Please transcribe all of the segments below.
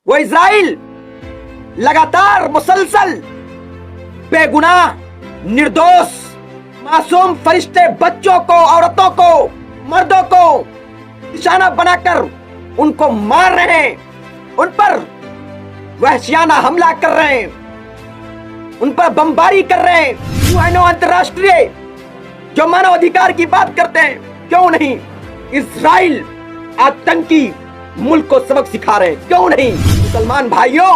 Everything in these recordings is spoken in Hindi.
वो इजराइल लगातार मुसलसल बेगुनाह, निर्दोष, मासूम फरिश्ते, बच्चों को, औरतों को, मर्दों को निशाना बनाकर उनको मार रहे हैं, उन पर वहशियाना हमला कर रहे हैं, उन पर बमबारी कर रहे हैं। यूएनओ अंतरराष्ट्रीय जो मानव अधिकार की बात करते हैं, क्यों नहीं इजराइल आतंकी मुल्क को सबक सिखा रहे हैं? क्यों नहीं? मुसलमान भाइयों,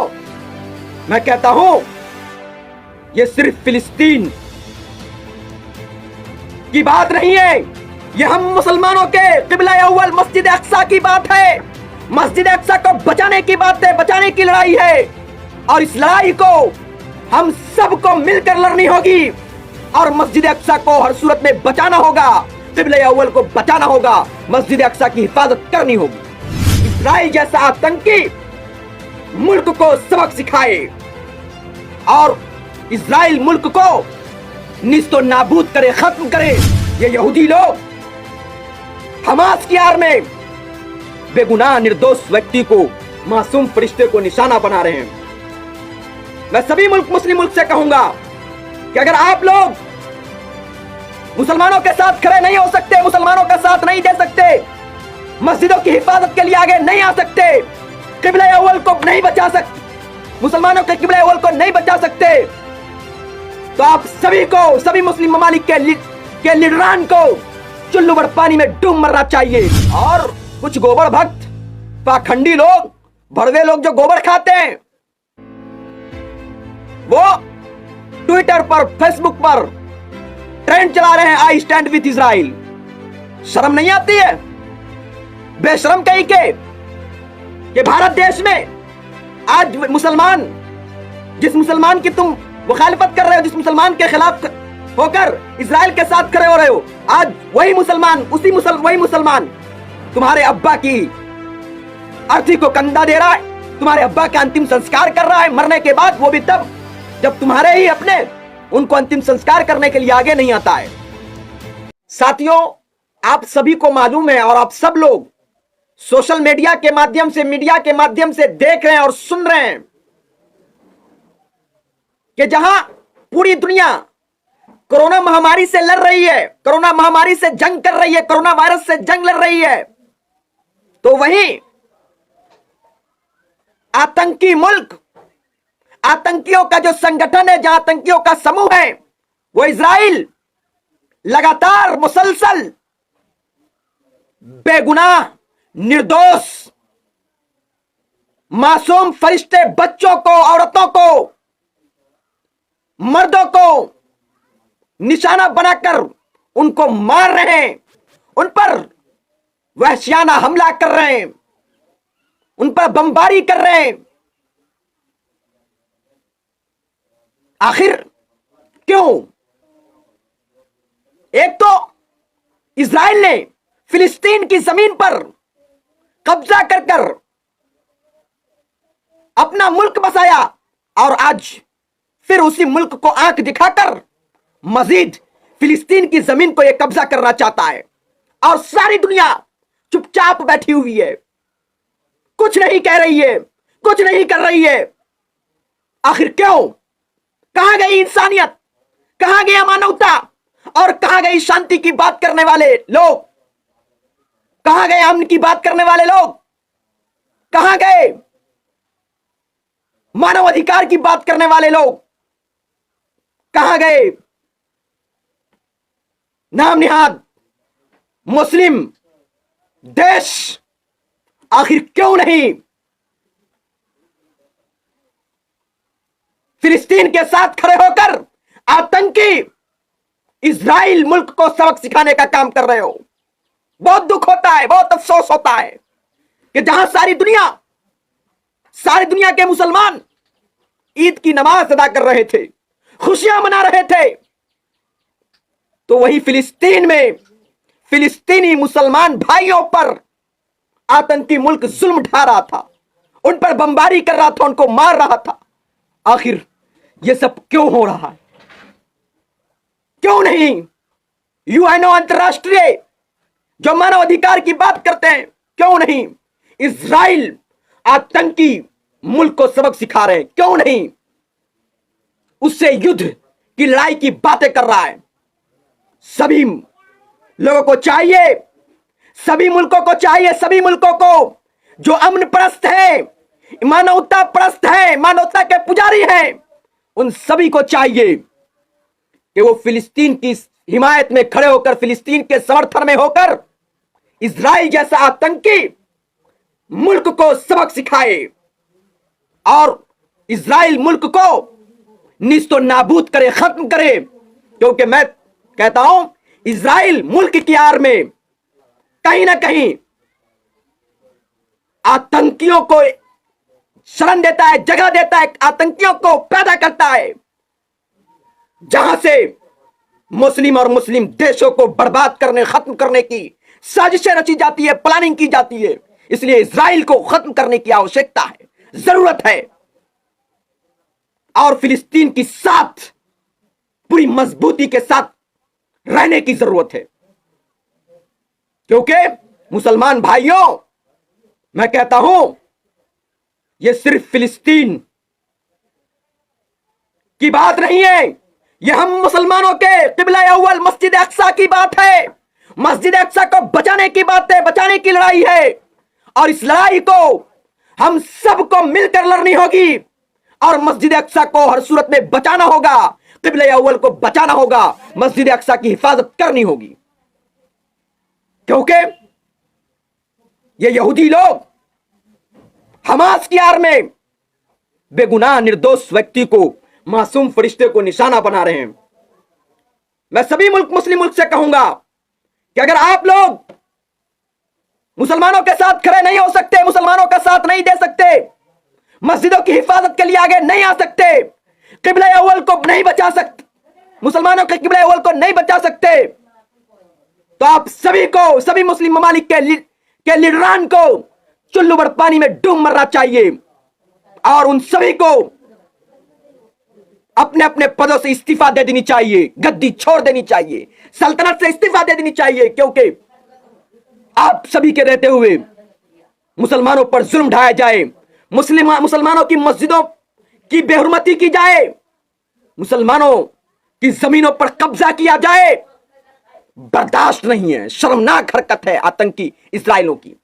मैं कहता हूं ये सिर्फ फिलिस्तीन की बात नहीं है, ये हम मुसलमानों के क़िबला अव्वल मस्जिद अक्सा की बात है। मस्जिद अक्सा को बचाने की बात है, बचाने की लड़ाई है, और इस लड़ाई को हम सबको मिलकर लड़नी होगी और मस्जिद अक्सा को हर सूरत में बचाना होगा, क़िबला अव्वल को बचाना होगा, मस्जिद अक्सा की हिफाजत करनी होगी। इजराइल जैसा आतंकी मुल्क को सबक सिखाए और इजराइल मुल्क को निस्तो नाबूद करे, खत्म करे। ये यहूदी लोग हमास की आड़ में बेगुनाह निर्दोष व्यक्ति को, मासूम फरिश्ते को निशाना बना रहे हैं। मैं सभी मुस्लिम मुल्क से कहूंगा कि अगर आप लोग मुसलमानों के साथ खड़े नहीं हो सकते, मुसलमानों का साथ नहीं दे सकते, मस्जिदों की हिफाजत के लिए आगे नहीं आ सकते, क़िबला अव्वल को नहीं बचा सकते, मुसलमानों के क़िबला अव्वल को नहीं बचा सकते, तो आप सभी को, सभी मुस्लिम ममालिक के लीडरान को चुल्लू भर पानी में डूब मरना चाहिए। और कुछ गोबर भक्त, पाखंडी लोग, भड़वे लोग जो गोबर खाते हैं, वो ट्विटर पर, फेसबुक पर ट्रेंड चला रहे हैं, आई स्टैंड विथ इजराइल। शर्म नहीं आती है? बेशरम कहीं के कि भारत देश में आज मुसलमान, जिस मुसलमान की तुम मुखालिफत कर रहे हो, जिस मुसलमान के खिलाफ होकर इजराइल के साथ खड़े हो रहे हो, आज वही मुसलमान, वही मुसलमान तुम्हारे अब्बा की अर्थी को कंधा दे रहा है, तुम्हारे अब्बा का अंतिम संस्कार कर रहा है मरने के बाद, वो भी तब जब तुम्हारे ही अपने उनको अंतिम संस्कार करने के लिए आगे नहीं आता है। साथियों, आप सभी को मालूम है और आप सब लोग सोशल मीडिया के माध्यम से, मीडिया के माध्यम से देख रहे हैं और सुन रहे हैं कि जहां पूरी दुनिया कोरोना महामारी से लड़ रही है, कोरोना महामारी से जंग कर रही है, कोरोना वायरस से जंग लड़ रही है, तो वहीं आतंकी मुल्क, आतंकियों का जो संगठन है, जहां आतंकियों का समूह है, वो इजराइल लगातार मुसलसल बेगुनाह, निर्दोष, मासूम फरिश्ते, बच्चों को, औरतों को, मर्दों को निशाना बनाकर उनको मार रहे हैं, उन पर वहशियाना हमला कर रहे हैं, उन पर बमबारी कर रहे हैं। आखिर क्यों? एक तो इजराइल ने फिलिस्तीन की जमीन पर कब्जा कर कर अपना मुल्क बसाया और आज फिर उसी मुल्क को आंख दिखाकर मजीद फिलिस्तीन की जमीन को यह कब्जा करना चाहता है, और सारी दुनिया चुपचाप बैठी हुई है, कुछ नहीं कह रही है, कुछ नहीं कर रही है। आखिर क्यों? कहां गई इंसानियत, कहां गया मानवता, और कहां गई शांति की बात करने वाले लोग, कहां गए अमन की बात करने वाले लोग, कहां गए मानव अधिकार की बात करने वाले लोग, कहां गए नाम निहाद मुस्लिम देश? आखिर क्यों नहीं फिलिस्तीन के साथ खड़े होकर आतंकी इजराइल मुल्क को सबक सिखाने का काम कर रहे हो? बहुत दुख होता है, बहुत अफसोस होता है कि जहां सारी दुनिया के मुसलमान ईद की नमाज अदा कर रहे थे, खुशियां मना रहे थे, तो वही फिलिस्तीन में फिलिस्तीनी मुसलमान भाइयों पर आतंकी मुल्क जुल्म ढा रहा था, उन पर बमबारी कर रहा था, उनको मार रहा था। आखिर यह सब क्यों हो रहा है? क्यों नहीं यूएनओ अंतरराष्ट्रीय जो मानव अधिकार की बात करते हैं, क्यों नहीं इजराइल आतंकी मुल्क को सबक सिखा रहे हैं, क्यों नहीं उससे युद्ध की लड़ाई की बातें कर रहा है। सभी लोगों को चाहिए, सभी मुल्कों को चाहिए, सभी मुल्कों को जो अमन परस्त है, मानवता परस्त है, मानवता के पुजारी हैं, उन सभी को चाहिए कि वो फिलिस्तीन की हिमायत में खड़े होकर, फिलिस्तीन के समर्थन में होकर इजराइल जैसा आतंकी मुल्क को सबक सिखाए और इजराइल मुल्क को निस्तो नाबूद करे, खत्म करे। क्योंकि मैं कहता हूं इजराइल मुल्क की आड़ में कहीं ना कहीं आतंकियों को शरण देता है, जगह देता है, आतंकियों को पैदा करता है, जहां से मुस्लिम और मुस्लिम देशों को बर्बाद करने, खत्म करने की साजिशें रची जाती है, प्लानिंग की जाती है। इसलिए इजराइल को खत्म करने की आवश्यकता है, जरूरत है, और फिलिस्तीन के साथ पूरी मजबूती के साथ रहने की जरूरत है। क्योंकि मुसलमान भाइयों, मैं कहता हूं यह सिर्फ फिलिस्तीन की बात नहीं है, यह हम मुसलमानों के किबला अव्वल मस्जिद अक्सा की बात है। मस्जिद अक्सा को बचाने की बात है, बचाने की लड़ाई है, और इस लड़ाई को हम सबको मिलकर लड़नी होगी और मस्जिद अक्सा को हर सूरत में बचाना होगा, किबला अव्वल को बचाना होगा, मस्जिद अक्सा की हिफाजत करनी होगी। क्योंकि ये यहूदी लोग हमास की आड़ में बेगुनाह निर्दोष व्यक्ति को, मासूम फरिश्ते को निशाना बना रहे हैं। मैं सभी मुस्लिम मुल्क से कहूंगा कि अगर आप लोग मुसलमानों के साथ खड़े नहीं हो सकते, मुसलमानों का साथ नहीं दे सकते, मस्जिदों की हिफाजत के लिए आगे नहीं आ सकते, किबला अव्वल को नहीं बचा सकते, मुसलमानों के किबला अव्वल को नहीं बचा सकते, तो आप सभी को, सभी मुस्लिम ममालिक के लीडरान को चुल्लू भर पानी में डूब मरना चाहिए और उन सभी को अपने अपने पदों से इस्तीफा दे देनी चाहिए, गद्दी छोड़ देनी चाहिए, सल्तनत से इस्तीफा दे देनी चाहिए। क्योंकि आप सभी के रहते हुए मुसलमानों पर जुल्म ढाया जाए, मुसलमानों की मस्जिदों की बेहुरमती की जाए, मुसलमानों की जमीनों पर कब्जा किया जाए, बर्दाश्त नहीं है, शर्मनाक हरकत है आतंकी इस्राइलों की।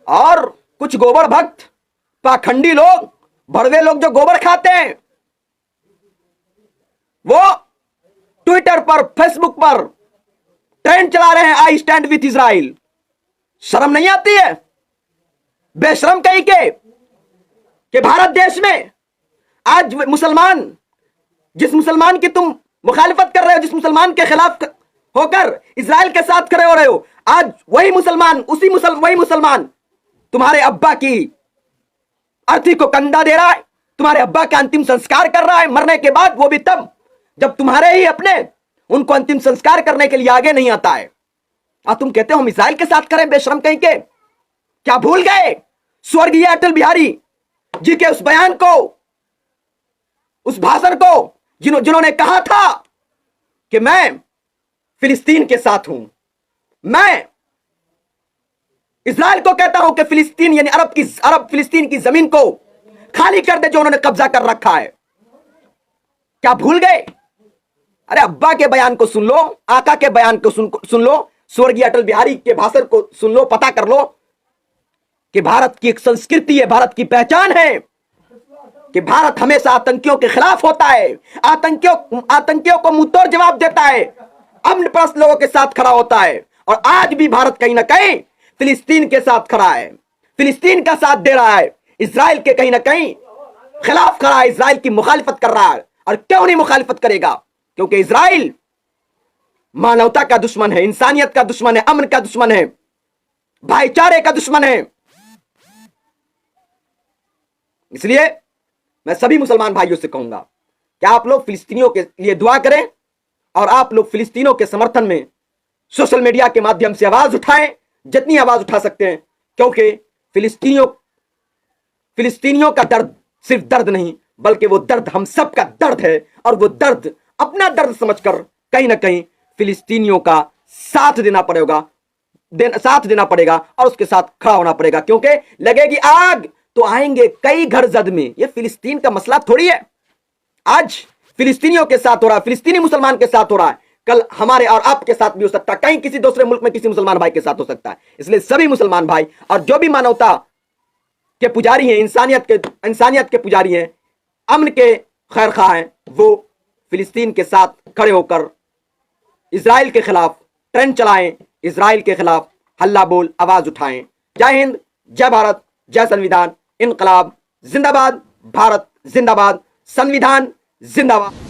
और कुछ गोबर भक्त, पाखंडी लोग, भड़वे लोग जो गोबर खाते हैं, वो ट्विटर पर, फेसबुक पर ट्रेंड चला रहे हैं, आई स्टैंड विथ इजराइल। शर्म नहीं आती है? बेशरम कहीं के कि भारत देश में आज मुसलमान, जिस मुसलमान की तुम मुखालिफत कर रहे हो, जिस मुसलमान के खिलाफ होकर इजराइल के साथ खड़े हो रहे हो, आज वही मुसलमान, वही मुसलमान तुम्हारे अब्बा की अर्थी को कंधा दे रहा है, तुम्हारे अब्बा का अंतिम संस्कार कर रहा है, मरने के बाद वो भी तब जब तुम्हारे ही अपने उनको अंतिम संस्कार करने के लिए आगे नहीं आता है। और तुम कहते हो हम इजराइल के साथ करें? बेशरम कहीं के, क्या भूल गए स्वर्गीय अटल बिहारी जी के उस बयान को, उस भाषण को, जिन्होंने कहा था कि मैं फिलिस्तीन के साथ हूं, मैं इजराइल को कहता हूं कि फिलिस्तीन यानी अरब फिलिस्तीन की जमीन को खाली कर दे जो उन्होंने कब्जा कर रखा है। क्या भूल गए? अरे अब्बा के बयान को सुन लो, आका के बयान को सुन लो, स्वर्गीय अटल बिहारी के भाषण को सुन लो, पता कर लो कि भारत की एक संस्कृति है, भारत की पहचान है कि भारत हमेशा आतंकियों के खिलाफ होता है, आतंकियों को मुंहतोड़ जवाब देता है, अमन परस्त लोगों के साथ खड़ा होता है। और आज भी भारत कहीं ना कहीं फिलिस्तीन के साथ खड़ा है, फिलिस्तीन का साथ दे रहा है, इजराइल के कहीं ना कहीं खिलाफ खड़ा है, इजराइल की मुखालिफत कर रहा है। और क्यों नहीं मुखालिफत करेगा? क्योंकि इजराइल मानवता का दुश्मन है, इंसानियत का दुश्मन है, अमन का दुश्मन है, भाईचारे का दुश्मन है। इसलिए मैं सभी मुसलमान भाइयों से कहूंगा कि आप लोग फिलिस्तीनियों के लिए दुआ करें और आप लोग फिलिस्तीनियों के समर्थन में सोशल मीडिया के माध्यम से आवाज उठाएं, जितनी आवाज उठा सकते हैं। क्योंकि फिलिस्तीनियों का दर्द सिर्फ दर्द नहीं, बल्कि वो दर्द हम सब का दर्द है, और वो दर्द अपना दर्द समझकर कहीं ना कहीं फिलिस्तीनियों का साथ देना पड़ेगा और उसके साथ खड़ा होना पड़ेगा। क्योंकि लगेगी आग तो आएंगे कई घर जद में। ये फिलिस्तीन का मसला थोड़ी है। आज फिलिस्तीनियों के साथ हो रहा है, फिलिस्तीनी मुसलमान के साथ हो रहा है, कल हमारे और आपके साथ भी हो सकता है, कहीं किसी दूसरे मुल्क में किसी मुसलमान भाई के साथ हो सकता है। इसलिए सभी मुसलमान भाई और जो भी मानवता के पुजारी हैं, इंसानियत के पुजारी हैं, अमन के खैर खा हैं, वो फिलिस्तीन के साथ खड़े होकर इजराइल के खिलाफ ट्रेंड चलाएं, इजराइल के खिलाफ हल्ला बोल आवाज उठाएं। जय हिंद, जय भारत, जय संविधान, इनकलाब जिंदाबाद, भारत जिंदाबाद, संविधान जिंदाबाद।